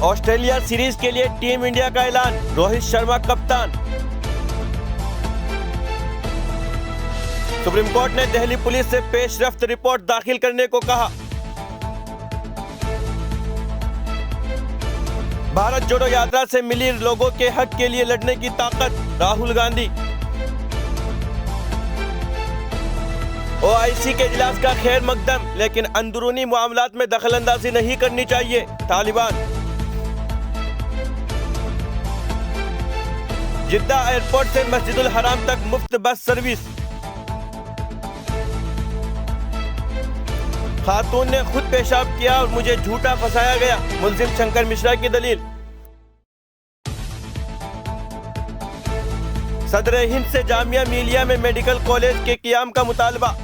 Australia series के लिए team India का ऐलान, रोहित शर्मा कप्तान। सुप्रीम कोर्ट ने दिल्ली पुलिस से पेशरफ्त रिपोर्ट दाखिल करने को कहा। भारत जोड़ो यात्रा से मिली लोगों के हक के लिए लड़ने की ताकत, राहुल गांधी। ओआईसी के इजलास का खैर मकदम, लेकिन अंदरूनी मामलात में दखलंदाजी नहीं करनी चाहिए, तालिबान। जिद्दा एयरपोर्ट से मस्जिदुल हराम तक मुफ्त बस सर्विस। खातून ने खुद पेशाब किया और मुझे झूठा फंसाया गया, मुलजिम शंकर मिश्रा की दलील। सदर हिंद से जामिया मिलिया में मेडिकल कॉलेज के क़याम का मुतालबा।